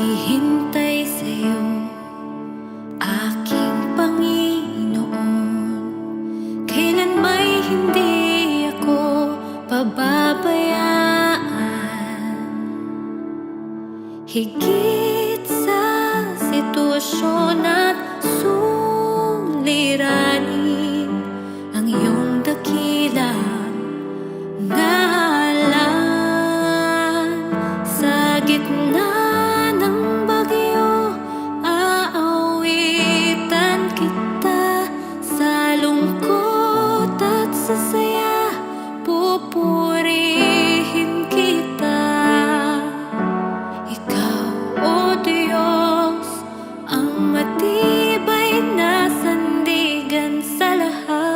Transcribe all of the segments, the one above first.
naghihintay sa'yo, aking Panginoon. Kailan may hindi ako pababayaan, higit sa sitwasyon at suliranin, ang iyong dakilang ngalan. Sa gitna ng bagyo, aawitan kita. Sa lungkot at sa saya, pupurihin kita. Ikaw, O Diyos, ang matibay na sandigan sa lahat.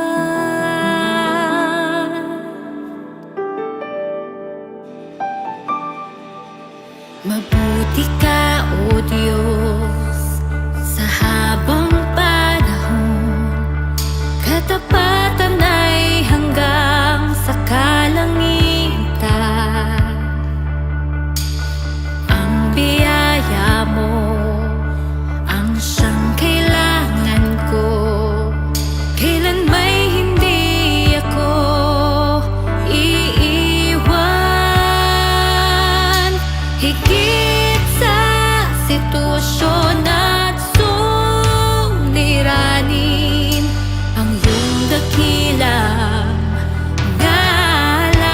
Mabuti ka, O Diyos, sa habang panahon. Katapatan ay hanggang sa kalangitan. Ang biyaya mo ang siyang kailangan ko. Kailan may hindi ako iiwan, higit sa sitwasyon at suliranin, ang iyong dakilang ngalan.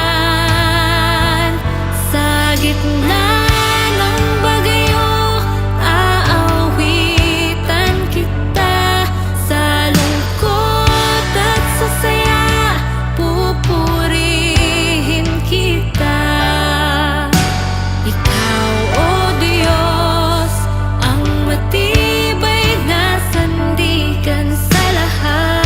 Sa gitna ng bagyo, aawitan kita. Sa lungkot at sa saya, pupurihin kita. Ikaw, O Diyos, ang matibay na sandigan sa lahat.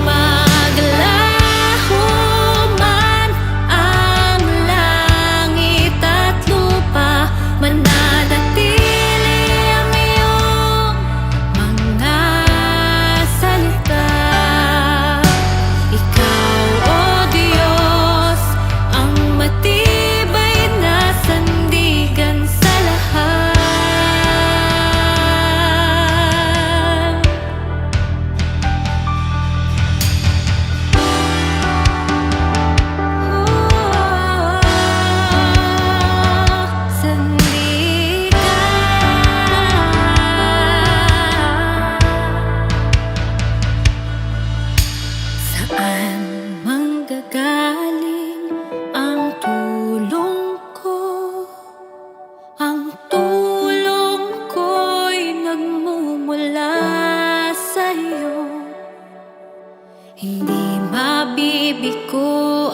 Maglaho man ang langit at lupa, mananatili ang iyong mga salita. Ikaw, O Diyos, ang matibay na sandigan sa lahat. Saan manggagaling ang tulong ko? Ang tulong ko'y nagmumula sa iyo. Hindi mabibigo